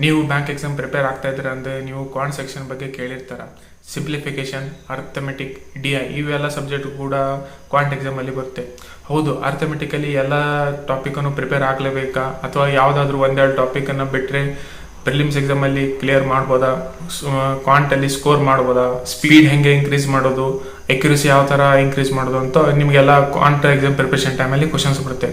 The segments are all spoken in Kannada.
ನೀವು ಬ್ಯಾಂಕ್ ಎಕ್ಸಾಮ್ ಪ್ರಿಪೇರ್ ಆಗ್ತಾ ಇದ್ದೀರಾ ಅಂದರೆ ನೀವು ಕ್ವಾಂಟ್ ಸೆಕ್ಷನ್ ಬಗ್ಗೆ ಕೇಳಿರ್ತಾರ. ಸಿಂಪ್ಲಿಫಿಕೇಶನ್, ಅರ್ಥಮೆಟಿಕ್, DI ಇವೆಲ್ಲ ಸಬ್ಜೆಕ್ಟ್ ಕೂಡ ಕ್ವಾಂಟ್ ಎಕ್ಸಾಮಲ್ಲಿ ಬರುತ್ತೆ. ಹೌದು, ಅರ್ಥಮೆಟಿಕಲಿ ಎಲ್ಲ ಟಾಪಿಕನ್ನು ಪ್ರಿಪೇರ್ ಆಗಲೇಬೇಕಾ ಅಥವಾ ಯಾವುದಾದ್ರೂ ಒಂದೆರಡು ಟಾಪಿಕನ್ನು ಬಿಟ್ಟರೆ ಪ್ರಿಲಿಮ್ಸ್ ಎಕ್ಸಾಮಲ್ಲಿ ಕ್ಲಿಯರ್ ಮಾಡ್ಬೋದಾ, ಕ್ವಾಂಟಲ್ಲಿ ಸ್ಕೋರ್ ಮಾಡ್ಬೋದಾ, ಸ್ಪೀಡ್ ಹೆಂಗೆ ಇನ್ಕ್ರೀಸ್ ಮಾಡೋದು, ಎಕ್ಯುರಸಿ ಯಾವ ಥರ ಇನ್ಕ್ರೀಸ್ ಮಾಡೋದು ಅಂತ ನಿಮಗೆಲ್ಲ ಕ್ವಾಂಟ್ ಎಕ್ಸಾಮ್ ಪ್ರಿಪರೇಷನ್ ಟೈಮಲ್ಲಿ ಕ್ವಶನ್ಸ್ ಬರುತ್ತೆ.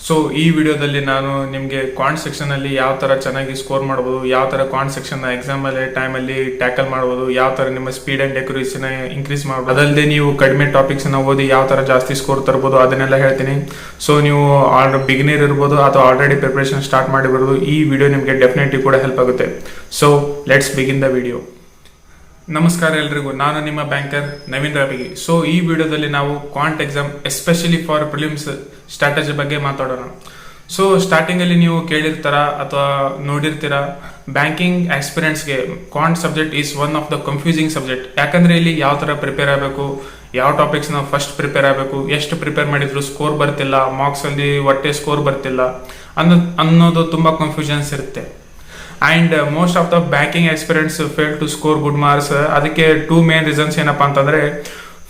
ಸೊ ಈ ವಿಡಿಯೋದಲ್ಲಿ ನಾನು ನಿಮಗೆ ಕ್ವಾಂಟ್ ಸೆಕ್ಷನಲ್ಲಿ ಯಾವ ಥರ ಚೆನ್ನಾಗಿ ಸ್ಕೋರ್ ಮಾಡ್ಬೋದು, ಯಾವ ಥರ ಕ್ವಾಂಟ್ ಸೆಕ್ಷನ್ನ ಎಕ್ಸಾಮಲ್ಲಿ ಟೈಮಲ್ಲಿ ಟ್ಯಾಕಲ್ ಮಾಡ್ಬೋದು, ಯಾವ ಥರ ನಿಮ್ಮ ಸ್ಪೀಡ್ ಆ್ಯಂಡ್ ಎಕ್ಯುರಸಿನ ಇನ್ಕ್ರೀಸ್ ಮಾಡ್ಬೋದು, ಅದಲ್ಲದೆ ನೀವು ಕಡಿಮೆ ಟಾಪಿಕ್ಸ್ನ ಓದಿ ಯಾವ ಥರ ಜಾಸ್ತಿ ಸ್ಕೋರ್ ತರ್ಬೋದು ಅದನ್ನೆಲ್ಲ ಹೇಳ್ತೀನಿ. ಸೊ ನೀವು ಬಿಗಿನರ್ ಇರ್ಬೋದು ಅಥವಾ ಆಲ್ರೆಡಿ ಪ್ರಿಪರೇಷನ್ ಸ್ಟಾರ್ಟ್ ಮಾಡಿರ್ಬೋದು, ಈ ವಿಡಿಯೋ ನಿಮಗೆ ಡೆಫಿನೆಟ್ಲಿ ಕೂಡ ಹೆಲ್ಪ್ ಆಗುತ್ತೆ. So let's begin the video. ನಮಸ್ಕಾರ ಎಲ್ರಿಗೂ, ನಾನು ನಿಮ್ಮ ಬ್ಯಾಂಕರ್ ನವೀನ್ ರಾಬಿಗಿ. ಸೊ ಈ ವಿಡಿಯೋದಲ್ಲಿ ನಾವು quant exam especially for prelims strategy ಬಗ್ಗೆ ಮಾತಾಡೋಣ. ಸೊ ಸ್ಟಾರ್ಟಿಂಗಲ್ಲಿ ನೀವು ಕೇಳಿರ್ತಾರ ಅಥವಾ ನೋಡಿರ್ತೀರ, ಬ್ಯಾಂಕಿಂಗ್ ಆಸ್ಪಿರೆಂಟ್ಸ್ಗೆ quant subject is one of the confusing subject. ಯಾಕಂದ್ರೆ ಇಲ್ಲಿ ಯಾವ ಥರ ಪ್ರಿಪೇರ್ ಆಗಬೇಕು, ಯಾವ ಟಾಪಿಕ್ಸ್ನ ಫಸ್ಟ್ ಪ್ರಿಪೇರ್ ಆಗಬೇಕು, ಎಷ್ಟು ಪ್ರಿಪೇರ್ ಮಾಡಿದ್ರು ಸ್ಕೋರ್ ಬರ್ತಿಲ್ಲ, ಮಾರ್ಕ್ಸಲ್ಲಿ ಒಟ್ಟೆ ಸ್ಕೋರ್ ಬರ್ತಿಲ್ಲ ಅನ್ನೋದು ತುಂಬ ಕನ್ಫ್ಯೂಷನ್ಸ್ ಇರುತ್ತೆ. And most of the banking experience fail to score good marks. ಅದಕ್ಕೆ ಟೂ ಮೇನ್ ರೀಸನ್ಸ್ ಏನಪ್ಪಾ ಅಂತಂದರೆ,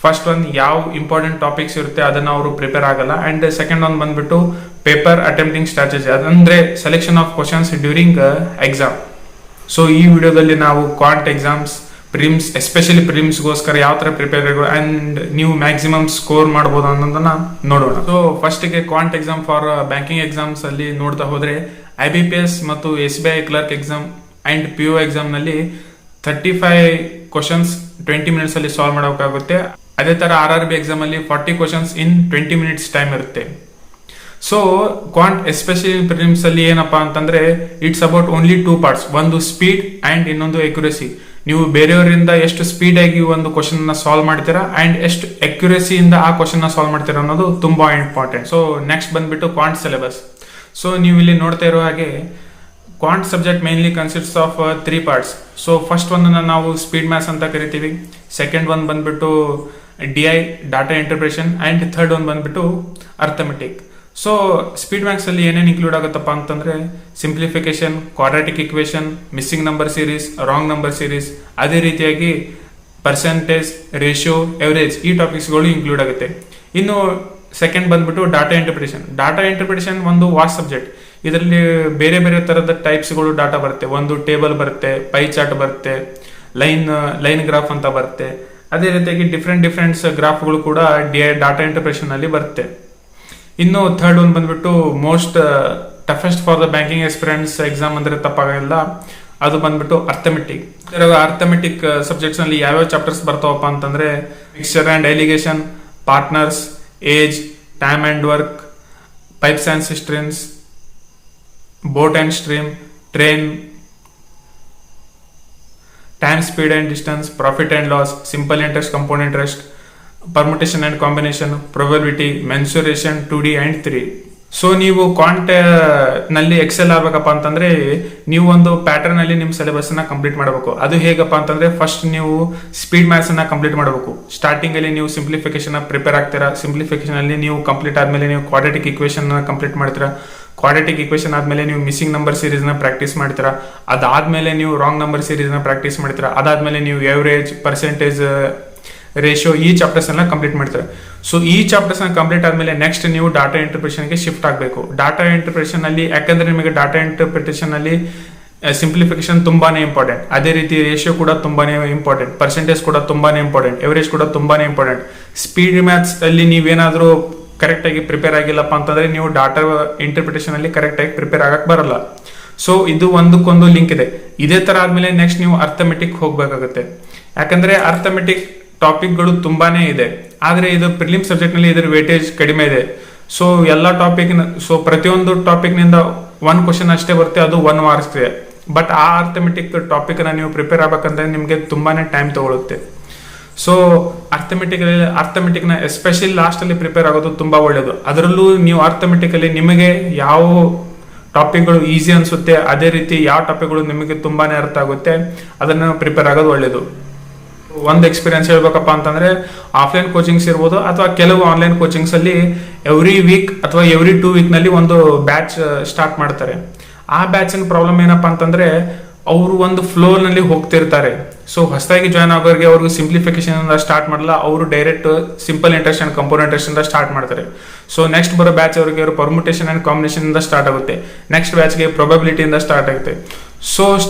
ಫಸ್ಟ್ ಒಂದು ಯಾವ ಇಂಪಾರ್ಟೆಂಟ್ ಟಾಪಿಕ್ಸ್ ಇರುತ್ತೆ ಅದನ್ನು ಅವರು ಪ್ರಿಪೇರ್ ಆಗಲ್ಲ, ಆ್ಯಂಡ್ ಸೆಕೆಂಡ್ ಒಂದು ಬಂದ್ಬಿಟ್ಟು ಪೇಪರ್ ಅಟೆಂಪ್ಟಿಂಗ್ ಸ್ಟ್ರಾಟಜಿ, ಅದಂದರೆ selection of questions during exam. So ಈ ವಿಡಿಯೋದಲ್ಲಿ ನಾವು ಕ್ವಾಂಟ್ ಎಕ್ಸಾಮ್ಸ್ ಪ್ರಿಲಿಮ್ಸ್ ಎಸ್ಪೆಷಲಿ ಪ್ರಿಲಿಮ್ಸ್ಗೋಸ್ಕರ ಯಾವ ಥರ ಪ್ರಿಪೇರ್ ಆಗೋ ಆ್ಯಂಡ್ ನೀವು ಮ್ಯಾಕ್ಸಿಮಮ್ ಸ್ಕೋರ್ ಮಾಡ್ಬೋದು ಅನ್ನೋದನ್ನ ನೋಡೋಣ. ಸೊ ಫಸ್ಟಿಗೆ ಕ್ವಾಂಟ್ ಎಕ್ಸಾಮ್ ಫಾರ್ ಬ್ಯಾಂಕಿಂಗ್ ಎಕ್ಸಾಮ್ಸ್ ಅಲ್ಲಿ ನೋಡ್ತಾ ಹೋದರೆ IBPS ಮತ್ತು SBI clerk exam and PO ಎಕ್ಸಾಮ್ನಲ್ಲಿ 35 questions 20 minutes ಅಲ್ಲಿ ಸಾಲ್ವ್ ಮಾಡೋಕ್ಕಾಗುತ್ತೆ. ಅದೇ ಥರ RRB ಎಕ್ಸಾಮಲ್ಲಿ 40 ಕ್ವಶನ್ಸ್ ಇನ್ 20 ಮಿನಿಟ್ಸ್ ಟೈಮ್ ಇರುತ್ತೆ. ಸೊ ಕ್ವಾಂಟ್ ಎಸ್ಪೆಷಲಿ ಪ್ರಿಲಿಮ್ಸ್ ಅಲ್ಲಿ ಏನಪ್ಪಾ ಅಂತಂದ್ರೆ, ಇಟ್ಸ್ ಅಬೌಟ್ ಓನ್ಲಿ 2 ಪಾರ್ಟ್ಸ್, ಒಂದು ಸ್ಪೀಡ್ ಆ್ಯಂಡ್ ಇನ್ನೊಂದು ಎಕ್ಯುರಸಿ. ನೀವು ಬೇರೆಯವರಿಂದ ಎಷ್ಟು ಸ್ಪೀಡ್ ಆಗಿ ಒಂದು ಕ್ವಶನ್ ನ ಸಾಲ್ವ್ ಮಾಡ್ತೀರಾ ಆ್ಯಂಡ್ ಎಷ್ಟು ಎಕ್ಯುರಸಿಯಿಂದ ಆ ಕ್ವಶನ್ ನ ಸಾಲ್ವ್ ಮಾಡ್ತೀರಾ ಅನ್ನೋದು ತುಂಬಾ ಇಂಪಾರ್ಟೆಂಟ್. ಸೊ ನೆಕ್ಸ್ಟ್ ಬಂದ್ಬಿಟ್ಟು ಕ್ವಾಂಟ್ ಸಿಲೆಬಸ್. ಸೊ ನೀವು ಇಲ್ಲಿ ನೋಡ್ತಾ ಇರೋ ಹಾಗೆ quant subject mainly consists of 3 parts. So first ಒಂದನ್ನು ನಾವು ಸ್ಪೀಡ್ ಮ್ಯಾಥ್ಸ್ ಅಂತ ಕರಿತೀವಿ, ಸೆಕೆಂಡ್ ಒಂದು ಬಂದ್ಬಿಟ್ಟು DI data interpretation and third ಒಂದು ಬಂದ್ಬಿಟ್ಟು ಅರ್ಥಮೆಟಿಕ್. ಸೊ ಸ್ಪೀಡ್ ಮ್ಯಾಥ್ಸ್ ಅಲ್ಲಿ ಏನೇನು ಇನ್ಕ್ಲೂಡ್ ಆಗುತ್ತಪ್ಪ ಅಂತಂದ್ರೆ, simplification, quadratic equation, missing number series, wrong number series, ಅದೇ ರೀತಿಯಾಗಿ ಪರ್ಸೆಂಟೇಜ್, ರೇಷಿಯೋ, ಎವರೇಜ್ ಈ ಟಾಪಿಕ್ಸ್ಗಳು ಇನ್ಕ್ಲೂಡ್ ಆಗುತ್ತೆ. ಇನ್ನು ಸೆಕೆಂಡ್ ಬಂದ್ಬಿಟ್ಟು ಡಾಟಾ ಇಂಟರ್ಪ್ರಿಟೇಷನ್. ಡಾಟಾ ಇಂಟರ್ಪ್ರಿಟೇಷನ್ ಒಂದು ವಾಸ್ಟ್ ಸಬ್ಜೆಕ್ಟ್. ಇದರಲ್ಲಿ ಬೇರೆ ಬೇರೆ ತರದ ಟೈಪ್ಸ್ಗಳು ಡಾಟಾ ಬರುತ್ತೆ. ಒಂದು ಟೇಬಲ್ ಬರುತ್ತೆ, ಪೈ ಚಾರ್ಟ್ ಬರುತ್ತೆ, ಲೈನ್ ಗ್ರಾಫ್ ಅಂತ ಬರುತ್ತೆ. ಅದೇ ರೀತಿಯಾಗಿ ಡಿಫ್ರೆಂಟ್ ಗ್ರಾಫ್ಗಳು ಕೂಡ ಡಾಟಾ ಇಂಟರ್ಪ್ರಿಟೇಷನ್ ಅಲ್ಲಿ ಬರುತ್ತೆ. ಇನ್ನು ಥರ್ಡ್ ಒಂದು ಬಂದ್ಬಿಟ್ಟು most toughest for the banking experience exam ಅಂದ್ರೆ ತಪ್ಪಾಗಲ್ಲ, ಅದು ಬಂದ್ಬಿಟ್ಟು ಅರ್ಥಮೆಟಿಕ್. ಅರ್ಥಮೆಟಿಕ್ ಸಬ್ಜೆಕ್ಟ್ಸ್ ನಲ್ಲಿ ಯಾವ್ಯಾವ ಚಾಪ್ಟರ್ಸ್ ಬರ್ತಾವಪ್ಪ ಅಂತಂದ್ರೆ, mixture and allegation, partners, age, time and work, pipes and systems, boat and stream, train, time, speed and distance, profit and loss, simple interest, compound interest, permutation and combination, probability, mensuration 2D and 3. So ನೀವು ಕ್ವಾಂಟ್ ನಲ್ಲಿ ಎಕ್ಸೆಲ್ ಆಗ್ಬೇಕಪ್ಪ ಅಂತಂದ್ರೆ ನೀವು ಒಂದು ಪ್ಯಾಟರ್ನ್ ಅಲ್ಲಿ ನಿಮ್ಮ ಸಿಲೆಬಸ್ ನ ಕಂಪ್ಲೀಟ್ ಮಾಡಬೇಕು. ಅದು ಹೇಗಪ್ಪ ಅಂತಂದ್ರೆ, ಫಸ್ಟ್ ನೀವು ಸ್ಪೀಡ್ ಮ್ಯಾಥ್ಸ್ ಅನ್ನ ಕಂಪ್ಲೀಟ್ ಮಾಡಬೇಕು. ಸ್ಟಾರ್ಟಿಂಗ್ ಅಲ್ಲಿ ನೀವು ಸಿಂಪ್ಲಿಫಿಕೇಶನ್ ಪ್ರಿಪೇರ್ ಆಗ್ತೀರಾ. ಸಿಂಪ್ಲಿಫಿಕೇಶನ್ ಅಲ್ಲಿ ನೀವು ಕಂಪ್ಲೀಟ್ ಆದ್ಮೇಲೆ ನೀವು ಕ್ವಾಡ್ರಾಟಿಕ್ ಇಕ್ವೇಶನ್ ಕಂಪ್ಲೀಟ್ ಮಾಡ್ತೀರಾ. ಕ್ವಾಡ್ರಾಟಿಕ್ ಇಕ್ವೇಶನ್ ಆದ್ಮೇಲೆ ನೀವು ಮಿಸ್ಸಿಂಗ್ ನಂಬರ್ ಸೀರೀಸ್ ನ ಪ್ರಾಕ್ಟೀಸ್ ಮಾಡ್ತೀರಾ. ಅದಾದ್ಮೇಲೆ ನೀವು ರಾಂಗ್ ನಂಬರ್ ಸೀರೀಸ್ ನ ಪ್ರಾಕ್ಟೀಸ್ ಮಾಡ್ತೀರಾ. ಅದಾದ್ಮೇಲೆ ನೀವು ಎವರೇಜ್, ಪರ್ಸೆಂಟೇಜ್, ರೇಷಿಯೋ ಈ ಚಾಪ್ಟರ್ಸ್ ಎಲ್ಲ ಕಂಪ್ಲೀಟ್ ಮಾಡ್ತಾರೆ. ಸೊ ಈ ಚಾಪ್ಟರ್ಸ್ ಕಂಪ್ಲೀಟ್ ಆದ್ಮೇಲೆ ನೆಕ್ಸ್ಟ್ ನೀವು ಡಾಟಾ ಇಂಟರ್ಪ್ರಿಟೇಷನ್ಗೆ ಶಿಫ್ಟ್ ಆಗಬೇಕು. ಡಾಟಾ ಇಂಟರ್ಪ್ರಿಟೇಷನ್ ಅಲ್ಲಿ ಯಾಕಂದ್ರೆ ನಿಮಗೆ ಡಾಟಾ ಇಂಟರ್ಪ್ರಿಟೇಷನ್ ಅಲ್ಲಿ ಸಿಂಪ್ಲಿಫಿಕೇಶನ್ ತುಂಬಾನೇ ಇಂಪಾರ್ಟೆಂಟ್, ಅದೇ ರೀತಿ ರೇಷಿಯೋ ಕೂಡ ತುಂಬಾನೇ ಇಂಪಾರ್ಟೆಂಟ್, ಪರ್ಸೆಂಟೇಜ್ ಕೂಡ ತುಂಬಾನೇ ಇಂಪಾರ್ಟೆಂಟ್, ಎವರೇಜ್ ಕೂಡ ತುಂಬಾನೇ ಇಂಪಾರ್ಟೆಂಟ್. ಸ್ಪೀಡ್ ಮ್ಯಾಥ್ಸ್ ಅಲ್ಲಿ ನೀವೇನಾದ್ರೂ ಕರೆಕ್ಟ್ ಆಗಿ ಪ್ರಿಪೇರ್ ಆಗಿಲ್ಲಪ್ಪ ಅಂತಂದ್ರೆ ನೀವು ಡಾಟಾ ಇಂಟರ್ಪ್ರಿಟೇಷನ್ ಅಲ್ಲಿ ಕರೆಕ್ಟ್ ಆಗಿ ಪ್ರಿಪೇರ್ ಆಗಕ್ ಬರಲ್ಲ. ಸೊ ಇದು ಒಂದಕ್ಕೊಂದು ಲಿಂಕ್ ಇದೆ. ಇದೇ ತರ ಆದ್ಮೇಲೆ ನೆಕ್ಸ್ಟ್ ನೀವು ಅರ್ಥಮೆಟಿಕ್ ಹೋಗ್ಬೇಕಾಗುತ್ತೆ. ಯಾಕಂದ್ರೆ ಅರ್ಥಮೆಟಿಕ್ ಟಾಪಿಕ್ಗಳು ತುಂಬಾನೇ ಇದೆ, ಆದ್ರೆ ಇದು ಪ್ರಿಲಿಮ್ ಸಬ್ಜೆಕ್ಟ್ ನಲ್ಲಿ ಇದರ ವೇಟೇಜ್ ಕಡಿಮೆ ಇದೆ. ಸೊ ಎಲ್ಲ ಟಾಪಿಕ್, ಸೊ ಪ್ರತಿಯೊಂದು ಟಾಪಿಕ್ ನಿಂದ 1 ಕ್ವಶನ್ ಅಷ್ಟೇ ಬರುತ್ತೆ, ಅದು 1 ಮಾರ್ಕ್ಸ್ ಇದೆ. ಬಟ್ ಆ ಅರ್ಥಮೆಟಿಕ್ ಟಾಪಿಕ್ ನ ನೀವು ಪ್ರಿಪೇರ್ ಆಗ್ಬೇಕಂದ್ರೆ ನಿಮ್ಗೆ ತುಂಬಾನೇ ಟೈಮ್ ತಗೊಳುತ್ತೆ. ಸೊ ಅರ್ಥಮೆಟಿಕ್ ನ ಎಸ್ಪೆಷಲಿ ಲಾಸ್ಟ್ ಅಲ್ಲಿ ಪ್ರಿಪೇರ್ ಆಗೋದು ತುಂಬಾ ಒಳ್ಳೇದು. ಅದರಲ್ಲೂ ನೀವು ಅರ್ಥಮೆಟಿಕ್ ಅಲ್ಲಿ ನಿಮಗೆ ಯಾವ ಟಾಪಿಕ್ಗಳು ಈಸಿ ಅನ್ಸುತ್ತೆ, ಅದೇ ರೀತಿ ಯಾವ ಟಾಪಿಕ್ಗಳು ನಿಮಗೆ ತುಂಬಾನೇ ಅರ್ಥ ಆಗುತ್ತೆ ಅದನ್ನ ಪ್ರಿಪೇರ್ ಆಗೋದು ಒಳ್ಳೇದು. ಒಂದು ಎಕ್ಸ್ಪೀರಿಯನ್ಸ್ ಹೇಳ್ಬೇಕಪ್ಪ ಅಂತಂದ್ರೆ, ಆಫ್ಲೈನ್ ಕೋಚಿಂಗ್ಸ್ ಇರ್ಬೋದು ಅಥವಾ ಕೆಲವು ಆನ್ಲೈನ್ ಕೋಚಿಂಗ್ಸ್ ಅಲ್ಲಿ ಎವ್ರಿ ವೀಕ್ ಅಥವಾ ಎವ್ರಿ 2 ವೀಕ್ ನಲ್ಲಿ ಒಂದು ಬ್ಯಾಚ್ ಸ್ಟಾರ್ಟ್ ಮಾಡ್ತಾರೆ. ಆ ಬ್ಯಾಚಿನ ಪ್ರಾಬ್ಲಮ್ ಏನಪ್ಪಾ ಅಂತಂದ್ರೆ ಅವರು ಒಂದು ಫ್ಲೋನಲ್ಲಿ ಹೋಗ್ತಿರ್ತಾರೆ. ಸೊ ಹೊಸದಾಗಿ ಜಾಯ್ನ್ ಆಗೋರಿಗೆ ಅವ್ರಿಗೆ ಸಿಂಪ್ಲಿಫಿಕೇಶನ್ ಇಂದ ಸ್ಟಾರ್ಟ್ ಮಾಡಲ್ಲ, ಅವರು direct simple interest and compound interest ಇಂದ ಸ್ಟಾರ್ಟ್ ಮಾಡ್ತಾರೆ. ಸೊ ನೆಕ್ಸ್ಟ್ ಬರೋ ಬ್ಯಾಚ್ ಅವರಿಗೆ ಪರ್ಮುಟೇಷನ್ ಅಂಡ್ ಕಾಂಬಿನೇಷನ್ ಇಂದ ಸ್ಟಾರ್ಟ್ ಆಗುತ್ತೆ. ನೆಕ್ಸ್ಟ್ ಬ್ಯಾಚ್ಗೆ ಪ್ರೊಬಬಿಲಿಟಿ ಇಂದ ಸ್ಟಾರ್ಟ್ ಆಗುತ್ತೆ. ಸೊ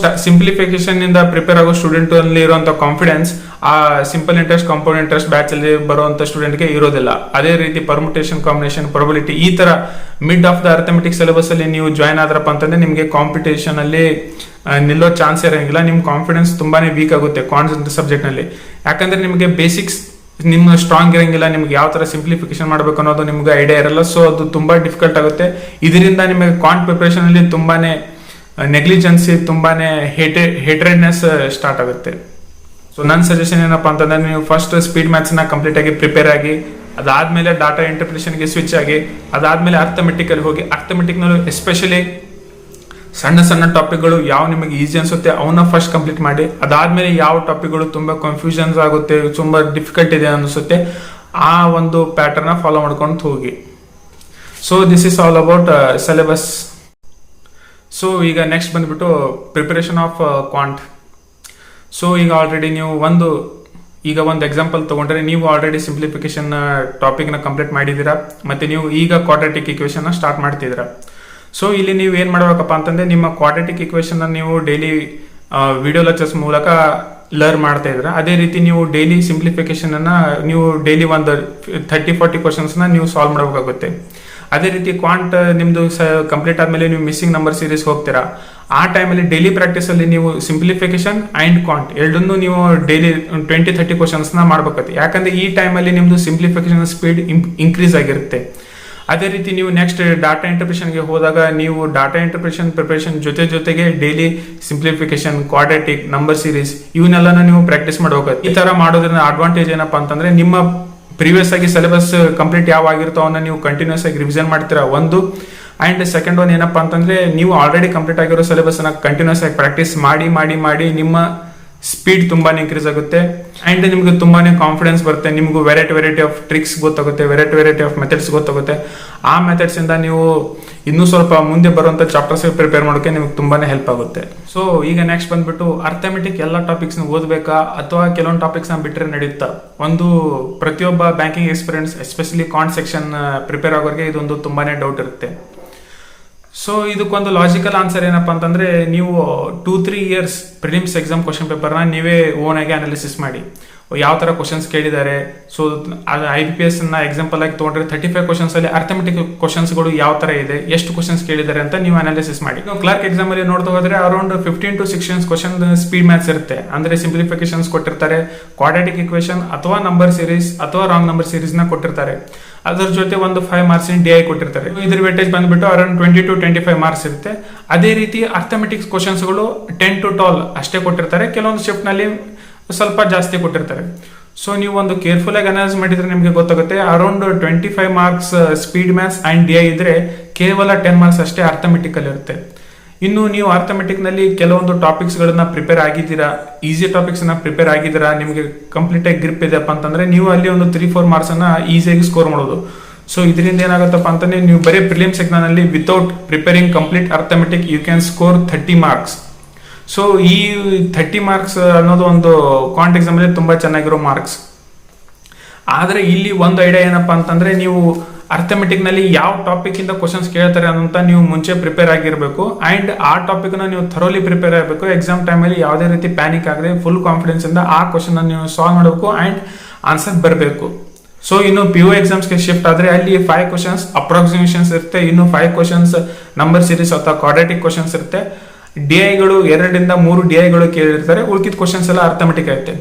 ಸಿಂಪ್ಲಿಫಿಕೇಶನ್ ಇಂದ ಪ್ರಿಪೇರ್ ಆಗೋ ಸ್ಟೂಡೆಂಟ್ ಅಲ್ಲಿ ಇರುವಂತ ಕಾನ್ಫಿಡೆನ್ಸ್ ಆ simple interest compound interest batch ಅಲ್ಲಿ ಬರುವಂತ ಸ್ಟೂಡೆಂಟ್ಗೆ ಇರೋದಿಲ್ಲ. ಅದೇ ರೀತಿ ಪರ್ಮುಟೇಷನ್ ಕಾಂಬಿನೇಷನ್ ಪ್ರೊಬಬಿಲಿಟಿ ಈ ತರ mid of the arithmetic syllabus ಅಲ್ಲಿ ನೀವು ಜಾಯ್ನ್ ಆದ್ರಪ್ಪ ಅಂತಂದ್ರೆ ನಿಮಗೆ ಕಾಂಪಿಟೇಷನ್ ಅಲ್ಲಿ ನಿಲ್ಲೋ ಚಾನ್ಸ್ ಇರೋಂಗಿಲ್ಲ. ನಿಮ್ ಕಾನ್ಫಿಡೆನ್ಸ್ ತುಂಬಾನೇ ವೀಕ್ ಆಗುತ್ತೆ ಕ್ವಾಂಟ್ಸ್ ಸಬ್ಜೆಕ್ಟ್ ನಲ್ಲಿ. ಯಾಕಂದ್ರೆ ನಿಮಗೆ ಬೇಸಿಕ್ಸ್ ನಿಮ್ಗೆ ಸ್ಟ್ರಾಂಗ್ ಇರಂಗಿಲ್ಲ, ನಿಮ್ಗೆ ಯಾವ ತರ ಸಿಂಪ್ಲಿಫಿಕೇಶನ್ ಮಾಡಬೇಕು ಅನ್ನೋದು ನಿಮ್ಗೆ ಐಡಿಯಾ ಇರಲ್ಲ. ಸೊ ಅದು ತುಂಬಾ ಡಿಫಿಕಲ್ಟ್ ಆಗುತ್ತೆ. ಇದರಿಂದ ನಿಮಗೆ ಕ್ವಾಂಟ್ ಪ್ರಿಪರೇಷನ್ ಅಲ್ಲಿ ತುಂಬಾನೇ ನೆಗ್ಲಿಜೆನ್ಸಿ, ತುಂಬಾನೇ ಹೇಟ್ರೆಡ್ನೆಸ್ ಸ್ಟಾರ್ಟ್ ಆಗುತ್ತೆ. ಸೊ ನನ್ನ ಸಜೆಷನ್ ಏನಪ್ಪಾ ಅಂತಂದ್ರೆ ನೀವು ಫಸ್ಟ್ ಸ್ಪೀಡ್ ಮ್ಯಾಥ್ಸ್ ನ ಕಂಪ್ಲೀಟ್ ಆಗಿ ಪ್ರಿಪೇರ್ ಆಗಿ, ಅದಾದ್ಮೇಲೆ ಡಾಟಾ ಇಂಟರ್ಪ್ರಿಟೇಷನ್ ಗೆ ಸ್ವಿಚ್ ಆಗಿ, ಅದಾದ್ಮೇಲೆ ಅರ್ಥಮೆಟಿಕ್ ಅಲ್ಲಿ ಹೋಗಿ. ಅರ್ಥಮೆಟಿಕ್ ನಲ್ಲಿ ಎಸ್ಪೆಷಲಿ ಸಣ್ಣ ಸಣ್ಣ ಟಾಪಿಕ್ಗಳು ಯಾವ ನಿಮಗೆ ಈಸಿ ಅನ್ಸುತ್ತೆ ಅವನ್ನ ಫಸ್ಟ್ ಕಂಪ್ಲೀಟ್ ಮಾಡಿ. ಅದಾದ್ಮೇಲೆ ಯಾವ ಟಾಪಿಕ್ಗಳು ತುಂಬಾ ಕನ್ಫ್ಯೂಷನ್ಸ್ ಆಗುತ್ತೆ, ತುಂಬಾ ಡಿಫಿಕಲ್ಟ್ ಇದೆ ಅನ್ಸುತ್ತೆ, ಆ ಒಂದು ಪ್ಯಾಟರ್ನ್ ಫಾಲೋ ಮಾಡ್ಕೊಂಡು ಹೋಗಿ. So this is all about syllabus. So ಈಗ ನೆಕ್ಸ್ಟ್ ಬಂದ್ಬಿಟ್ಟು ಪ್ರಿಪರೇಷನ್ ಆಫ್ ಕ್ವಾಂಟ್. ಸೊ ಈಗ ಆಲ್ರೆಡಿ ನೀವು ಒಂದು ಎಕ್ಸಾಂಪಲ್ ತಗೊಂಡ್ರೆ, ನೀವು ಆಲ್ರೆಡಿ ಸಿಂಪ್ಲಿಫಿಕೇಶನ್ ಟಾಪಿಕ್ ನ ಕಂಪ್ಲೀಟ್ ಮಾಡಿದ್ದೀರಾ, ಮತ್ತೆ ನೀವು ಈಗ ಕ್ವಾಡ್ರಾಟಿಕ್ ಇಕ್ವೇಶನ್ ಸ್ಟಾರ್ಟ್ ಮಾಡ್ತಿದ್ದೀರಾ. ಸೊ ಇಲ್ಲಿ ನೀವು ಏನ್ ಮಾಡ್ಬೇಕಪ್ಪ ಅಂತಂದ್ರೆ ನಿಮ್ಮ ಕ್ವಾಡ್ರಾಟಿಕ್ ಇಕ್ವೇಶನ್ ನೀವು ಡೈಲಿ ವಿಡಿಯೋ ಲೆಕ್ಚರ್ಸ್ ಮೂಲಕ ಲರ್ನ್ ಮಾಡ್ತಾ ಇದ್ರ. ಅದೇ ರೀತಿ ನೀವು ಡೈಲಿ ಸಿಂಪ್ಲಿಫಿಕೇಶನ್ ಅನ್ನ ನೀವು ಡೈಲಿ ಒಂದು 30-40 ಕ್ವಶನ್ಸ್ ನ ನೀವು ಸಾಲ್ವ್ ಮಾಡಬೇಕಾಗುತ್ತೆ. ಅದೇ ರೀತಿ ಕ್ವಾಂಟ್ ನಿಮ್ದು ಕಂಪ್ಲೀಟ್ ಆದ್ಮೇಲೆ ನೀವು ಮಿಸ್ಸಿಂಗ್ ನಂಬರ್ ಸೀರೀಸ್ ಹೋಗ್ತೀರಾ. ಆ ಟೈಮಲ್ಲಿ ಡೈಲಿ ಪ್ರಾಕ್ಟೀಸ್ ಅಲ್ಲಿ ನೀವು ಸಿಂಪ್ಲಿಫಿಕೇಶನ್ ಅಂಡ್ ಕ್ವಾಂಟ್ ಎರಡನ್ನೂ ನೀವು ಡೈಲಿ 20-30 ಕ್ವಶನ್ಸ್ ನ ಮಾಡ್ಬೇಕಾಗುತ್ತೆ. ಯಾಕಂದ್ರೆ ಈ ಟೈಮಲ್ಲಿ ನಿಮ್ದು ಸಿಂಪ್ಲಿಫಿಕೇಶನ್ ಸ್ಪೀಡ್ ಇನ್ಕ್ರೀಸ್ ಆಗಿರುತ್ತೆ. ಅದೇ ರೀತಿ ನೀವು ನೆಕ್ಸ್ಟ್ ಡಾಟಾ ಇಂಟರ್ಪ್ರಿಟೇಷನ್ಗೆ ಹೋದಾಗ ನೀವು ಡಾಟಾ ಇಂಟರ್ಪ್ರಿಟೇಷನ್ ಪ್ರಿಪರೇಷನ್ ಜೊತೆಗೆ daily simplification, quadratic, number series ಇವನ್ನೆಲ್ಲ ನೀವು ಪ್ರಾಕ್ಟೀಸ್ ಮಾಡಬೇಕಾಗುತ್ತೆ. ಈ ತರ ಮಾಡೋದ್ರಿಂದ ಅಡ್ವಾಂಟೇಜ್ ಏನಪ್ಪಾ ಅಂತಂದ್ರೆ ನಿಮ್ಮ ಪ್ರೀವಿಯಸ್ ಆಗಿ ಸಿಲೆಬಸ್ ಕಂಪ್ಲೀಟ್ ಯಾವ ಆಗಿರುತ್ತೋ ಅವನ್ನ ನೀವು ಕಂಟಿನ್ಯೂಸ್ ಆಗಿ ರಿವಿಷನ್ ಮಾಡ್ತೀರಾ ಒಂದು. ಅಂಡ್ ಸೆಕೆಂಡ್ ಒನ್ ಏನಪ್ಪಾ ಅಂತಂದ್ರೆ ನೀವು ಆಲ್ರೆಡಿ ಕಂಪ್ಲೀಟ್ ಆಗಿರೋ ಸಿಲೆಬಸ್ ಅನ್ನ ಕಂಟಿನ್ಯೂಸ್ ಆಗಿ ಪ್ರಾಕ್ಟೀಸ್ ಮಾಡಿ ನಿಮ್ಮ ಸ್ಪೀಡ್ ತುಂಬಾನೇ ಇನ್ಕ್ರೀಸ್ ಆಗುತ್ತೆ. ಅಂಡ್ ನಿಮ್ಗೆ ತುಂಬಾನೇ ಕಾನ್ಫಿಡೆನ್ಸ್ ಬರುತ್ತೆ. ನಿಮ್ಗೂ ವೆರೈಟಿ ಆಫ್ ಟ್ರಿಕ್ಸ್ ಗೊತ್ತಾಗುತ್ತೆ, ವೆರೈಟಿ ಆಫ್ ಮೆಥಡ್ಸ್ ಗೊತ್ತಾಗುತ್ತೆ. ಆ ಮೆಥಡ್ಸ್ ಇಂದ ನೀವು ಇನ್ನೂ ಸ್ವಲ್ಪ ಮುಂದೆ ಬರುವಂತ ಚಾಪ್ಟರ್ಸ್ ಪ್ರಿಪೇರ್ ಮಾಡೋಕೆ ನಿಮ್ಗೆ ತುಂಬಾನೇ ಹೆಲ್ಪ್ ಆಗುತ್ತೆ. ಸೊ ಈಗ ನೆಕ್ಸ್ಟ್ ಬಂದ್ಬಿಟ್ಟು ಅರ್ಥಮೆಟಿಕ್ ಎಲ್ಲ ಟಾಪಿಕ್ಸ್ ನ ಓದ್ಬೇಕಾ ಅಥವಾ ಕೆಲವೊಂದು ಟಾಪಿಕ್ಸ್ ನ ಬಿಟ್ರೆ ನಡೆಯುತ್ತಾ? ಒಂದು ಪ್ರತಿಯೊಬ್ಬ banking experience especially quant section prepare ಆಗೋರಿಗೆ ಇದೊಂದು ತುಂಬಾನೇ ಡೌಟ್ ಇರುತ್ತೆ. ಸೊ ಇದಕ್ಕೊಂದು ಲಾಜಿಕಲ್ ಆನ್ಸರ್ ಏನಪ್ಪಾ ಅಂತಂದ್ರೆ, ನೀವು 2-3 ಇಯರ್ಸ್ ಪ್ರಿಲಿಮ್ಸ್ ಎಕ್ಸಾಮ್ ಕ್ವಶನ್ ಪೇಪರ್ನ ನೀವೇ ಓನ್ ಆಗಿ ಅನಾಲಿಸಿಸ್ ಮಾಡಿ. ಯಾವ ತರ ಕ್ವಶನ್ಸ್ ಕೇಳಿದ್ದಾರೆ. ಸೊ IBPS ನ ಎಕ್ಸಾಂಪಲ್ ಆಗಿ ತಗೊಂಡ್ರೆ 35 ಕ್ವಶನ್ಸ್ ಅಲ್ಲಿ ಅರ್ಥಮೆಟಿಕ್ ಕ್ವಶನ್ಸ್ ಗಳು ಯಾವ ತರ ಇದೆ, ಎಷ್ಟು ಕ್ವಶನ್ಸ್ ಕೇಳಿದ್ದಾರೆ ಅಂತ ನೀವು ಅನಾಲಿಸಿಸ್ ಮಾಡಿ. ಕ್ಲರ್ಕ್ ಎಕ್ಸಾಮ್ ಅಲ್ಲಿ ನೋಡ್ತಾ ಹೋದ್ರೆ ಅರೌಂಡ್ 15-16 ಕ್ವಶನ್ ಸ್ಪೀಡ್ ಮ್ಯಾಥ್ಸ್ ಇರುತ್ತೆ. ಅಂದ್ರೆ ಸಿಂಪ್ಲಿಫಿಕೇಶನ್ಸ್ ಕೊಟ್ಟಿರ್ತಾರೆ, ಕ್ವಾಡ್ರಾಟಿಕ್ ಇಕ್ವೇಶನ್ ಅಥವಾ ನಂಬರ್ ಸೀರೀಸ್ ಅಥವಾ ರಾಂಗ್ ನಂಬರ್ ಸೀರೀಸ್ ನ ಕೊಟ್ಟಿರ್ತಾರೆ. ಅದರ ಜೊತೆ ಒಂದು 5 ಮಾರ್ಕ್ಸ್ DI ಕೊಟ್ಟಿರ್ತಾರೆ. ಇದ್ರ ವೇಟೇಜ್ ಬಂದ್ಬಿಟ್ಟು ಅರೌಂಡ್ 20-25 ಮಾರ್ಕ್ಸ್ ಇರುತ್ತೆ. ಅದೇ ರೀತಿ ಅರ್ಥಮೆಟಿಕ್ಸ್ ಕ್ವಶನ್ಸ್ ಗಳು 10-12 ಅಷ್ಟೇ ಕೊಟ್ಟಿರ್ತಾರೆ. ಕೆಲವೊಂದು ಶಿಫ್ಟ್ ನಲ್ಲಿ ಸ್ವಲ್ಪ ಜಾಸ್ತಿ ಕೊಟ್ಟಿರ್ತಾರೆ. ಸೊ ನೀವು ಒಂದು ಕೇರ್ಫುಲ್ ಆಗಿ ಅನಾಲಿಸ್ ಮಾಡಿದ್ರೆ ನಿಮಗೆ ಗೊತ್ತಾಗುತ್ತೆ around 25 marks speed maths and DI ಇದ್ರೆ ಕೇವಲ 10 ಮಾರ್ಕ್ಸ್ ಅಷ್ಟೇ ಅರ್ಥಮೆಟಿಕ್ ಅಲ್ಲಿ ಇರುತ್ತೆ. ಇನ್ನು ನೀವು ಅರ್ಥಮೆಟಿಕ್ ನಲ್ಲಿ ಕೆಲವೊಂದು ಟಾಪಿಕ್ಸ್ ಗಳನ್ನ ಪ್ರಿಪೇರ್ ಆಗಿದ್ದೀರಾ, ಈಸಿ ಟಾಪಿಕ್ಸ್ ನ ಪ್ರಿಪೇರ್ ಆಗಿದ್ದೀರಾ, ನಿಮಗೆ ಕಂಪ್ಲೀಟ್ ಆಗಿ ಗ್ರಿಪ್ ಇದೆಪ್ಪ ಅಂತಂದ್ರೆ ನೀವು ಅಲ್ಲಿ ಒಂದು 3-4 ಮಾರ್ಕ್ಸ್ ಅನ್ನ ಈಸಿಯಾಗಿ ಸ್ಕೋರ್ ಮಾಡೋದು. ಸೊ ಇದರಿಂದ ಏನಾಗುತ್ತಪ್ಪ ಅಂತಂದ್ರೆ ನೀವು ಬರೀ ಪ್ರಿಲಿಮ್ಸ್ ಎಕ್ಸಾಮ್ ನಲ್ಲಿ without preparing complete arithmetic you can score 30 marks. So ಈ 30 ಮಾರ್ಕ್ಸ್ ಅನ್ನೋದು ಒಂದು ಕ್ವಾಂಟ್ ಎಕ್ಸಾಮ್ ಅಲ್ಲಿ ತುಂಬಾ ಚೆನ್ನಾಗಿರೋ ಮಾರ್ಕ್ಸ್. ಆದ್ರೆ ಇಲ್ಲಿ ಒಂದು ಐಡಿಯಾ ಏನಪ್ಪಾ ಅಂತಂದ್ರೆ, ನೀವು ಅರ್ಥಮೆಟಿಕ್ ನಲ್ಲಿ ಯಾವ ಟಾಪಿಕ್ ಇಂದ ಕ್ವಶನ್ಸ್ ಕೇಳ್ತಾರೆ ಅಂತ ನೀವು ಮುಂಚೆ ಪ್ರಿಪೇರ್ ಆಗಿರ್ಬೇಕು. ಅಂಡ್ ಆ ಟಾಪಿಕ್ ನ ನೀವು ಥರೋಲಿ ಪ್ರಿಪೇರ್ ಆಗಬೇಕು. ಎಕ್ಸಾಮ್ ಟೈಮ್ ಅಲ್ಲಿ ಯಾವುದೇ ರೀತಿ ಪ್ಯಾನಿಕ್ ಆಗದೆ ಫುಲ್ ಕಾನ್ಫಿಡೆನ್ಸ್ ಇಂದ ಆ ಕ್ವಶನ್ ನೀವು ಸಾಲ್ವ್ ಮಾಡಬೇಕು ಅಂಡ್ ಆನ್ಸರ್ ಬರಬೇಕು. ಸೊ ಇನ್ನು PO ಎಕ್ಸಾಮ್ಸ್ ಗೆ ಶಿಫ್ಟ್ ಆದ್ರೆ ಅಲ್ಲಿ 5 ಕ್ವಶನ್ಸ್ ಅಪ್ರಾಕ್ಸಿಮೇಷನ್ಸ್ ಇರುತ್ತೆ, ಇನ್ನು 5 ಕ್ವಶನ್ಸ್ ನಂಬರ್ ಸೀರೀಸ್ ಅಥವಾ ಕ್ವಾಡ್ರಾಟಿಕ್ ಕ್ವಶನ್ಸ್ ಇರುತ್ತೆ. DIಗಳು 2-3 DIಗಳು ಕೇಳಿರ್ತಾರೆ, ಉಳ್ಕಿದ ಕ್ವಶನ್ಸ್ ಎಲ್ಲ ಅರ್ಥಮೆಟಿಕ್ ಆಗುತ್ತೆ.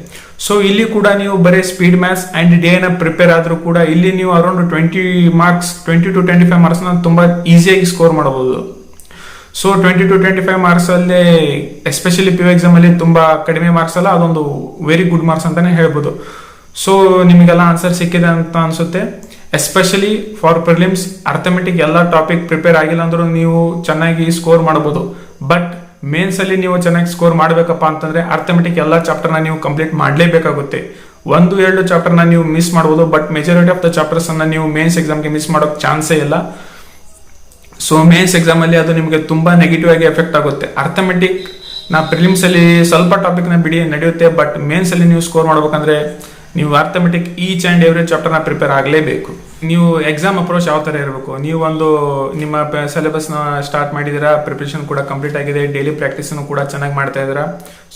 ಸೊ ಇಲ್ಲಿ ಕೂಡ ನೀವು ಬರೀ ಸ್ಪೀಡ್ ಮ್ಯಾಥ್ಸ್ ಅಂಡ್ DI ನ ಪ್ರಿಪೇರ್ ಆದ್ರೂ ಕೂಡ ಇಲ್ಲಿ ನೀವು ಅರೌಂಡ್ 20 to 25 ಮಾರ್ಕ್ಸ್ ನ ತುಂಬಾ ಈಸಿಯಾಗಿ ಸ್ಕೋರ್ ಮಾಡಬಹುದು. ಸೊ 20 to 25 ಮಾರ್ಕ್ಸ್ ಅಲ್ಲಿ ಎಸ್ಪೆಷಲಿ PO ಎಕ್ಸಾಮ್ ಅಲ್ಲಿ ತುಂಬಾ ಕಡಿಮೆ ಮಾರ್ಕ್ಸ್ ಅಲ್ಲ, ಅದೊಂದು ವೆರಿ ಗುಡ್ ಮಾರ್ಕ್ಸ್ ಅಂತಾನೆ ಹೇಳ್ಬೋದು. ಸೊ ನಿಮಗೆಲ್ಲ ಆನ್ಸರ್ ಸಿಕ್ಕಿದೆ ಅಂತ ಅನ್ಸುತ್ತೆ. ಎಸ್ಪೆಷಲಿ ಫಾರ್ ಪ್ರಿಲಿಮ್ಸ್ ಅರ್ಥಮೆಟಿಕ್ ಎಲ್ಲ ಟಾಪಿಕ್ ಪ್ರಿಪೇರ್ ಆಗಿಲ್ಲ ಅಂದ್ರೂ ನೀವು ಚೆನ್ನಾಗಿ ಸ್ಕೋರ್ ಮಾಡಬಹುದು. ಬಟ್ ಮೇನ್ಸ್ ಅಲ್ಲಿ ನೀವು ಚೆನ್ನಾಗಿ ಸ್ಕೋರ್ ಮಾಡ್ಬೇಕಪ್ಪ ಅಂತಂದ್ರೆ ಅರ್ಥಮೆಟಿಕ್ ಎಲ್ಲ ಚಾಪ್ಟರ್ ನ ನೀವು ಕಂಪ್ಲೀಟ್ ಮಾಡ್ಲೇಬೇಕಾಗುತ್ತೆ. 1-2 ಚಾಪ್ಟರ್ ನ ನೀವು ಮಿಸ್ ಮಾಡಬಹುದು, but majority of the chapters ಅನ್ನ ನೀವು ಮೇನ್ಸ್ ಎಕ್ಸಾಮ್ಗೆ ಮಿಸ್ ಮಾಡೋಕ್ ಚಾನ್ಸೇ ಇಲ್ಲ. ಸೊ ಮೇನ್ಸ್ ಎಕ್ಸಾಮಲ್ಲಿ ಅದು ನಿಮಗೆ ತುಂಬ ನೆಗೆಟಿವ್ ಆಗಿ ಎಫೆಕ್ಟ್ ಆಗುತ್ತೆ. ಅರ್ಥಮೆಟಿಕ್ ನಾ ಪ್ರಿಲಿಮ್ಸಲ್ಲಿ ಸ್ವಲ್ಪ ಟಾಪಿಕ್ನ ಬಿಡಿ ನಡೆಯುತ್ತೆ, ಬಟ್ ಮೇನ್ಸಲ್ಲಿ ನೀವು ಸ್ಕೋರ್ ಮಾಡ್ಬೇಕಂದ್ರೆ ನೀವು ಅರ್ಥಮೆಟಿಕ್ ಈಚ್ ಆ್ಯಂಡ್ ಎವ್ರಿ ಚಾಪ್ಟರ್ನ ಪ್ರಿಪೇರ್ ಆಗಲೇಬೇಕು. ನೀವು ಎಕ್ಸಾಮ್ ಅಪ್ರೋಚ್ ಯಾವ ಥರ ಇರಬೇಕು, ನೀವು ಒಂದು ನಿಮ್ಮ ಸಿಲೆಬಸ್ನ ಸ್ಟಾರ್ಟ್ ಮಾಡಿದ್ದೀರಾ, ಪ್ರಿಪ್ರೇಷನ್ ಕೂಡ ಕಂಪ್ಲೀಟ್ ಆಗಿದೆ, ಡೈಲಿ ಪ್ರಾಕ್ಟೀಸನ್ನು ಕೂಡ ಚೆನ್ನಾಗಿ ಮಾಡ್ತಾ ಇದ್ದೀರಾ.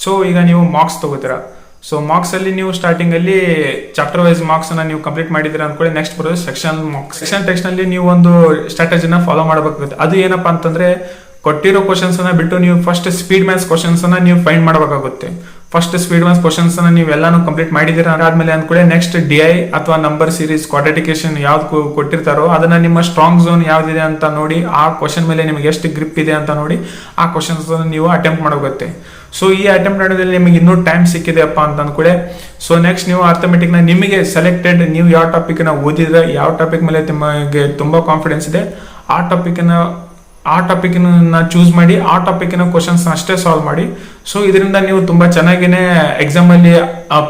ಸೊ ಈಗ ನೀವು ಮಾರ್ಕ್ಸ್ ತಗೋತೀರಾ. ಸೊ ಮಾರ್ಕ್ಸಲ್ಲಿ ನೀವು ಸ್ಟಾರ್ಟಿಂಗಲ್ಲಿ ಚಾಪ್ಟರ್ ವೈಸ್ ಮಾರ್ಕ್ಸನ್ನು ನೀವು ಕಂಪ್ಲೀಟ್ ಮಾಡಿದ್ದೀರಾ ಅಂದ್ಕೊಳ್ಳಿ, ನೆಕ್ಸ್ಟ್ ಬರೋದು ಸೆಕ್ಷನ್ ಮಾರ್ಕ್ಸ್. ಸೆಕ್ಷನ್ ಟೆಕ್ಸ್ಟ್ನಲ್ಲಿ ನೀವು ಒಂದು ಸ್ಟ್ರಾಟಜಿನ ಫಾಲೋ ಮಾಡಬೇಕಾಗುತ್ತೆ. ಅದು ಏನಪ್ಪಾ ಅಂತಂದ್ರೆ ಕೊಟ್ಟಿರೋ ಕ್ವಶನ್ಸ್ ಅನ್ನ ಬಿಟ್ಟು ನೀವು ಫಸ್ಟ್ ಸ್ಪೀಡ್ ಮ್ಯಾಥ್ಸ್ ಕ್ವಶನ್ಸ್ ಅನ್ನ ನೀವು ಫೈಂಡ್ ಮಾಡಬೇಕಾಗುತ್ತೆ. ಫಸ್ಟ್ ಸ್ಪೀಡ್ ಮ್ಯಾಥ್ಸ್ ಕ್ವಶನ್ಸ್ ಅನ್ನ ನೀವು ಎಲ್ಲಾನು ಕಂಪ್ಲೀಟ್ ಮಾಡಿದಿರ ಆದ್ಮೇಲೆ ಅಂದ್ಕೊಳ್ಳಿ ನೆಕ್ಸ್ಟ್ DI ಅಥವಾ ನಂಬರ್ ಸೀರೀಸ್ ಕ್ವಾಡ್ರಾಟಿಕೇಶನ್ ಯಾವ್ದು ಕೊಟ್ಟಿರ್ತಾರೋ ಅದನ್ನ ನಿಮ್ಮ ಸ್ಟ್ರಾಂಗ್ ಝೋನ್ ಯಾವ್ದಿದೆ ಅಂತ ನೋಡಿ, ಆ ಕ್ವಶನ್ ಮೇಲೆ ನಿಮಗೆ ಎಷ್ಟು ಗ್ರಿಪ್ ಇದೆ ಅಂತ ನೋಡಿ ಆ ಕ್ವಶನ್ಸ್ ನೀವು ಅಟೆಂಪ್ಟ್ ಮಾಡಬೇಕಾಗುತ್ತೆ. ಸೊ ಈ ಅಟೆಂಪ್ಟ್ ಮಾಡೋದ್ರಲ್ಲಿ ನಿಮಗೆ ಇನ್ನೂ ಟೈಮ್ ಸಿಕ್ಕಿದೆ ಅಪ್ಪ ಅಂತ ಅಂದ್ಕೊಳ್ಳಿ. ಸೊ ನೆಕ್ಸ್ಟ್ ನೀವು ಅರ್ಥಮೆಟಿಕ್ ನ ನಿಮಗೆ ಸೆಲೆಕ್ಟೆಡ್ ನೀವು ಯಾವ ಟಾಪಿಕ್ ನ ಓದಿದ್ರೆ, ಯಾವ ಟಾಪಿಕ್ ಮೇಲೆ ನಿಮಗೆ ತುಂಬಾ ಕಾನ್ಫಿಡೆನ್ಸ್ ಇದೆ ಆ ಟಾಪಿಕ್ ಚೂಸ್ ಮಾಡಿ ಆ ಟಾಪಿಕ್ನ ಕ್ವಶನ್ಸ್ ಅಷ್ಟೇ ಸಾಲ್ವ್ ಮಾಡಿ. ಸೊ ಇದರಿಂದ ನೀವು ತುಂಬಾ ಚೆನ್ನಾಗಿನೇ ಎಕ್ಸಾಮ್ ಅಲ್ಲಿ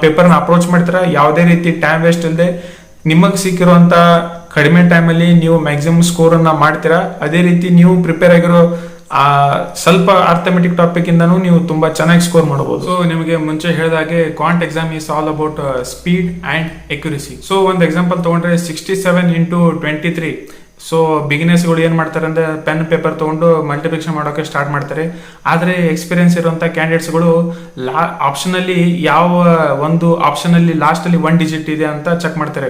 ಪೇಪರ್ನ ಅಪ್ರೋಚ್ ಮಾಡ್ತೀರಾ. ಯಾವುದೇ ರೀತಿ ಟೈಮ್ ವೇಸ್ಟ್ ಇಲ್ಲದೆ ನಿಮಗೆ ಸಿಕ್ಕಿರುವಂತ ಕಡಿಮೆ ಟೈಮಲ್ಲಿ ನೀವು ಮ್ಯಾಕ್ಸಿಮಮ್ ಸ್ಕೋರ್ ಅನ್ನ ಮಾಡ್ತೀರಾ. ಅದೇ ರೀತಿ ನೀವು ಪ್ರಿಪೇರ್ ಆಗಿರೋ ಸ್ವಲ್ಪ ಅರ್ಥಮೆಟಿಕ್ ಟಾಪಿಕ್ ಇಂದನೂ ನೀವು ತುಂಬಾ ಚೆನ್ನಾಗಿ ಸ್ಕೋರ್ ಮಾಡಬಹುದು. ಸೊ ನಿಮಗೆ ಮುಂಚೆ ಹೇಳಿದಾಗೆ quant exam is all about speed and accuracy. So ಒಂದು ಎಕ್ಸಾಂಪಲ್ ತಗೊಂಡ್ರೆ 67x23. ಸೊ ಬಿಗಿನರ್ಸ್ಗಳು ಏನ್ ಮಾಡ್ತಾರೆ ಅಂದ್ರೆ ಪೆನ್ ಪೇಪರ್ ತಗೊಂಡು ಮಲ್ಟಿಪ್ಲಿಕೇಶನ್ ಮಾಡೋಕೆ ಸ್ಟಾರ್ಟ್ ಮಾಡ್ತಾರೆ. ಆದ್ರೆ ಎಕ್ಸ್ಪೀರಿಯನ್ಸ್ ಇರುವಂತ ಕ್ಯಾಂಡಿಡೇಟ್ಸ್ಗಳು ಆಪ್ಷನಲ್ಲಿ ಯಾವ ಒಂದು ಆಪ್ಷನಲ್ಲಿ ಲಾಸ್ಟ್ ಅಲ್ಲಿ 1 ಡಿಜಿಟ್ ಇದೆ ಅಂತ ಚೆಕ್ ಮಾಡ್ತಾರೆ.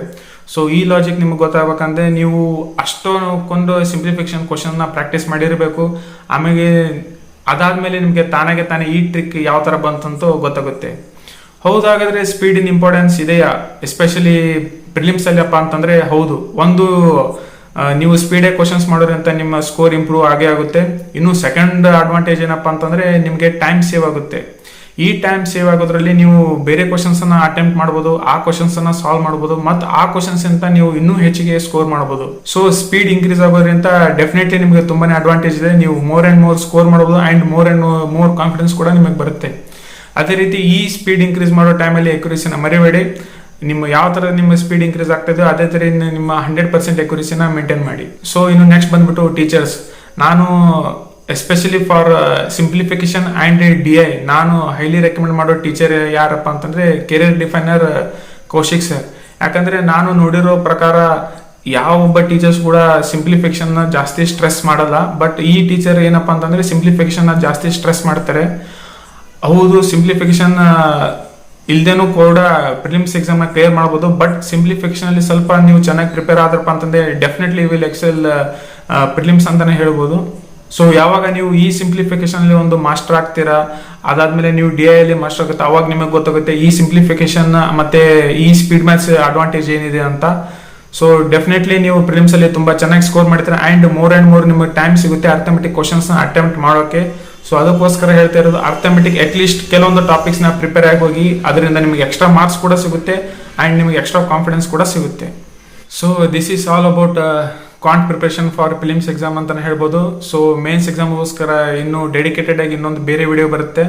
ಸೊ ಈ ಲಾಜಿಕ್ ನಿಮ್ಗೆ ಗೊತ್ತಾಗಬೇಕಂದ್ರೆ ನೀವು ಅಷ್ಟೊಂದು ಸಿಂಪ್ಲಿಫಿಕೇಶನ್ ಕ್ವಶನ್ ನ ಪ್ರಾಕ್ಟೀಸ್ ಮಾಡಿರಬೇಕು. ಆಮೇಲೆ ಅದಾದ್ಮೇಲೆ ನಿಮ್ಗೆ ತಾನೇ ಈ ಟ್ರಿಕ್ ಯಾವ ತರ ಬಂತಂತ ಗೊತ್ತಾಗುತ್ತೆ. ಹೌದಾಗಾದ್ರೆ ಸ್ಪೀಡಿನ ಇಂಪಾರ್ಟೆನ್ಸ್ ಇದೆಯಾ ಎಸ್ಪೆಷಲಿ ಪ್ರಿಲಿಮ್ಸ್ ಅಲ್ಲಿ ಅಪ್ಪ ಅಂತಂದ್ರೆ ಹೌದು. ಒಂದು ನೀವು ಸ್ಪೀಡೇ ಕ್ವಶನ್ಸ್ ಮಾಡೋದ್ರಿಂದ ನಿಮ್ಮ ಸ್ಕೋರ್ ಇಂಪ್ರೂವ್ ಆಗೇ ಆಗುತ್ತೆ. ಇನ್ನು ಸೆಕೆಂಡ್ ಅಡ್ವಾಂಟೇಜ್ ಏನಪ್ಪಾ ಅಂತಂದ್ರೆ ನಿಮಗೆ ಟೈಮ್ ಸೇವ್ ಆಗುತ್ತೆ. ಈ ಟೈಮ್ ಸೇವ್ ಆಗೋದ್ರಲ್ಲಿ ನೀವು ಬೇರೆ ಕ್ವಶನ್ಸ್ ಅನ್ನ ಅಟೆಂಪ್ಟ್ ಮಾಡಬಹುದು, ಆ ಕ್ವಶನ್ಸ್ ಅನ್ನ ಸಾಲ್ವ್ ಮಾಡಬಹುದು, ಮತ್ತು ಆ ಕ್ವಶನ್ಸ್ ಅಂತ ನೀವು ಇನ್ನೂ ಹೆಚ್ಚಿಗೆ ಸ್ಕೋರ್ ಮಾಡಬಹುದು. ಸೊ ಸ್ಪೀಡ್ ಇನ್ಕ್ರೀಸ್ ಆಗೋದ್ರಿಂದ ಡೆಫಿನೆಟ್ಲಿ ನಿಮಗೆ ತುಂಬಾನೇ ಅಡ್ವಾಂಟೇಜ್ ಇದೆ. ನೀವು ಮೋರ್ ಅಂಡ್ ಮೋರ್ ಸ್ಕೋರ್ ಮಾಡಬಹುದು ಅಂಡ್ ಮೋರ್ ಕಾನ್ಫಿಡೆನ್ಸ್ ಕೂಡ ನಿಮಗೆ ಬರುತ್ತೆ. ಅದೇ ರೀತಿ ಈ ಸ್ಪೀಡ್ ಇನ್ಕ್ರೀಸ್ ಮಾಡೋ ಟೈಮಲ್ಲಿ ಅಕ್ಯುರಸಿನ ಮರಿಬೇಡಿ. ನಿಮ್ಮ ಯಾವ ತರ ನಿಮ್ಮ ಸ್ಪೀಡ್ ಇನ್ಕ್ರೀಸ್ ಆಗ್ತದೆ ಅದೇ ತರ ನಿಮ್ಮ 100% ಅಕ್ಯುರಸಿನ ಮೇಂಟೈನ್ ಮಾಡಿ. ಸೊ ಇನ್ನು ನೆಕ್ಸ್ಟ್ ಬಂದ್ಬಿಟ್ಟು ಟೀಚರ್ಸ್. ನಾನು especially for simplification and DI ನಾನು ಹೈಲಿ ರೆಕಮೆಂಡ್ ಮಾಡೋ ಟೀಚರ್ ಯಾರಪ್ಪ ಅಂತಂದ್ರೆ ಕೆರಿಯರ್ ಡಿಫೈನರ್ ಕೌಶಿಕ್ ಸರ್. ಯಾಕಂದ್ರೆ ನಾನು ನೋಡಿರೋ ಪ್ರಕಾರ ಯಾವ ಒಬ್ಬ ಟೀಚರ್ಸ್ ಕೂಡ ಸಿಂಪ್ಲಿಫಿಕೇಶನ್ ನ ಜಾಸ್ತಿ ಸ್ಟ್ರೆಸ್ ಮಾಡಲ್ಲ, ಬಟ್ ಈ ಟೀಚರ್ ಏನಪ್ಪಾ ಅಂತಂದ್ರೆ ಸಿಂಪ್ಲಿಫಿಕೇಶನ್ ನ ಜಾಸ್ತಿ ಸ್ಟ್ರೆಸ್ ಮಾಡ್ತಾರೆ. ಹೌದು, ಸಿಂಪ್ಲಿಫಿಕೇಶನ್ ಇಲ್ದೇನೂ ಕೂಡ ಪ್ರಿಲಿಮ್ಸ್ ಎಕ್ಸಾಮ್ ನ ಕ್ಲಿಯರ್ ಮಾಡಬಹುದು, ಬಟ್ ಸಿಂಪ್ಲಿಫಿಕೇಶನ್ ಅಲ್ಲಿ ಸ್ವಲ್ಪ ನೀವು ಚೆನ್ನಾಗಿ ಪ್ರಿಪೇರ್ ಆದ್ರಪ್ಪ ಅಂತಂದ್ರೆ ಡೆಫಿನೆಟ್ಲಿ ವಿಲ್ ಎಕ್ಸೆಲ್ ಪ್ರಿಲಿಮ್ಸ್ ಅಂತಾನೆ ಹೇಳ್ಬೋದು. ಸೊ ಯಾವಾಗ ನೀವು ಈ ಸಿಂಪ್ಲಿಫಿಕೇಶನ್ ಅಲ್ಲಿ ಒಂದು ಮಾಸ್ಟರ್ ಆಗ್ತೀರಾ, ಅದಾದ್ಮೇಲೆ ನೀವು DI ಅಲ್ಲಿ ಮಾಸ್ಟರ್ ಆಗುತ್ತೆ, ಅವಾಗ ನಿಮಗೆ ಗೊತ್ತಾಗುತ್ತೆ ಈ ಸಿಂಪ್ಲಿಫಿಕೇಶನ್ ಮತ್ತೆ ಈ ಸ್ಪೀಡ್ ಮ್ಯಾಥ್ಸ್ ಅಡ್ವಾಂಟೇಜ್ ಏನಿದೆ ಅಂತ. ಸೊ ಡೆಫಿನೆಟ್ಲಿ ನೀವು ಪ್ರಿಲಿಮ್ಸ್ ಅಲ್ಲಿ ತುಂಬಾ ಚೆನ್ನಾಗಿ ಸ್ಕೋರ್ ಮಾಡ್ತೀರಾ ಅಂಡ್ ಮೋರ್ ನಿಮಗೆ ಟೈಮ್ ಸಿಗುತ್ತೆ ಅರ್ಥಮೆಟಿಕ್ ಕ್ವಶನ್ಸ್ ನ ಅಟೆಂಪ್ಟ್ ಮಾಡೋಕೆ. ಸೊ ಅದಕ್ಕೋಸ್ಕರ ಹೇಳ್ತಾ ಇರೋದು ಅರ್ಥಮೆಟಿಕ್ ಅಟ್ಲೀಸ್ಟ್ ಕೆಲವೊಂದು ಟಾಪಿಕ್ಸ್ ನ ಪ್ರಿಪೇರ್ ಆಗಿ ಹೋಗಿ, ಅದರಿಂದ ನಿಮಗೆ ಎಕ್ಸ್ಟ್ರಾ ಮಾರ್ಕ್ಸ್ ಕೂಡ ಸಿಗುತ್ತೆ ಅಂಡ್ ನಿಮಗೆ ಎಕ್ಸ್ಟ್ರಾ ಕಾನ್ಫಿಡೆನ್ಸ್ ಕೂಡ ಸಿಗುತ್ತೆ. So this is all about quant preparation for prelims exam ಅಂತಾನೆ ಹೇಳ್ಬೋದು. ಸೊ ಮೇನ್ಸ್ ಎಕ್ಸಾಮ್ಗೋಸ್ಕರ ಇನ್ನೂ ಡೆಡಿಕೇಟೆಡ್ ಆಗಿ ಇನ್ನೊಂದು ಬೇರೆ ವಿಡಿಯೋ ಬರುತ್ತೆ.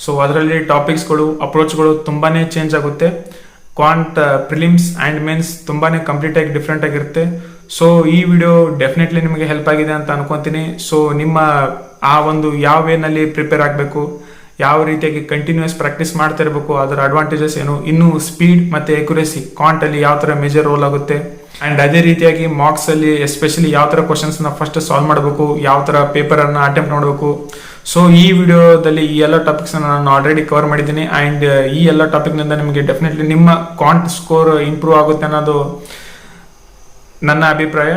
ಸೊ ಅದರಲ್ಲಿ ಟಾಪಿಕ್ಸ್ಗಳು ಅಪ್ರೋಚ್ಗಳು ತುಂಬಾನೇ ಚೇಂಜ್ ಆಗುತ್ತೆ. ಕ್ವಾಂಟ್ ಪ್ರಿಲಿಮ್ಸ್ ಅಂಡ್ ಮೇನ್ಸ್ ತುಂಬಾನೇ ಕಂಪ್ಲೀಟ್ ಆಗಿ ಡಿಫ್ರೆಂಟ್ ಆಗಿರುತ್ತೆ. ಸೊ ಈ ವಿಡಿಯೋ ಡೆಫಿನೆಟ್ಲಿ ನಿಮಗೆ ಹೆಲ್ಪ್ ಆಗಿದೆ ಅಂತ ಅನ್ಕೊಂತೀನಿ. ಸೊ ನಿಮ್ಮ ಆ ಒಂದು ಯಾವ ವೇನಲ್ಲಿ ಪ್ರಿಪೇರ್ ಆಗಬೇಕು, ಯಾವ ರೀತಿಯಾಗಿ ಕಂಟಿನ್ಯೂಸ್ ಪ್ರಾಕ್ಟೀಸ್ ಮಾಡ್ತಾ ಇರಬೇಕು, ಅದರ ಅಡ್ವಾಂಟೇಜಸ್ ಏನು, ಇನ್ನು ಸ್ಪೀಡ್ ಮತ್ತೆ ಅಕ್ಯುರಸಿ ಕ್ವಾಂಟ್ ಅಲ್ಲಿ ಯಾವ ತರ ಮೇಜರ್ ರೋಲ್ ಆಗುತ್ತೆ, ಅಂಡ್ ಅದೇ ರೀತಿಯಾಗಿ ಮಾರ್ಕ್ಸ್ ಅಲ್ಲಿ ಎಸ್ಪೆಷಲಿ ಯಾವ ತರ ಕ್ವಶನ್ಸ್ ನ ಫಸ್ಟ್ ಸಾಲ್ವ್ ಮಾಡಬೇಕು, ಯಾವ ತರ ಪೇಪರ್ ಅನ್ನ ಅಟೆಂಪ್ಟ್ ಮಾಡಬೇಕು. ಸೊ ಈ ವಿಡಿಯೋದಲ್ಲಿ ಈ ಎಲ್ಲ ಟಾಪಿಕ್ಸ್ ನಾನು ಆಲ್ರೆಡಿ ಕವರ್ ಮಾಡಿದ್ದೀನಿ ಅಂಡ್ ಈ ಎಲ್ಲ ಟಾಪಿಕ್ ನಿಂದ ನಿಮಗೆ ಡೆಫಿನೆಟ್ಲಿ ನಿಮ್ಮ ಕ್ವಾಂಟ್ ಸ್ಕೋರ್ ಇಂಪ್ರೂವ್ ಆಗುತ್ತೆ ಅನ್ನೋದು ನನ್ನ ಅಭಿಪ್ರಾಯ.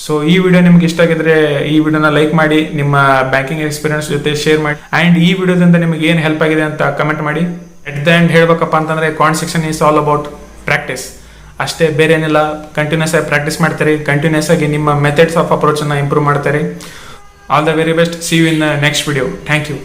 ಸೊ ಈ ವಿಡಿಯೋ ನಿಮ್ಗೆ ಇಷ್ಟ ಆಗಿದ್ರೆ ಈ ವಿಡಿಯೋನ ಲೈಕ್ ಮಾಡಿ, ನಿಮ್ಮ ಬ್ಯಾಂಕಿಂಗ್ ಎಕ್ಸ್ಪೀರಿಯನ್ಸ್ ಜೊತೆ ಶೇರ್ ಮಾಡಿ ಅಂಡ್ ಈ ವಿಡಿಯೋದಿಂದ ನಿಮಗೆ ಏನು ಹೆಲ್ಪ್ ಆಗಿದೆ ಅಂತ ಕಮೆಂಟ್ ಮಾಡಿ. ಎಟ್ ದ ಎಂಡ್ ಹೇಳ್ಬೇಕಪ್ಪ ಅಂತಂದ್ರೆ quant section is all about practice ಅಷ್ಟೇ, ಬೇರೆ ಏನಿಲ್ಲ. ಕಂಟಿನ್ಯೂಸ್ ಆಗಿ ಪ್ರಾಕ್ಟೀಸ್ ಮಾಡ್ತಾರೆ, ಕಂಟಿನ್ಯೂಸ್ ಆಗಿ ನಿಮ್ಮ ಮೆಥಡ್ಸ್ ಆಫ್ ಅಪ್ರೋಚ್ ಅನ್ನ ಇಂಪ್ರೂವ್ ಮಾಡ್ತಾರೆ. All the very best. See you in the next video. Thank you.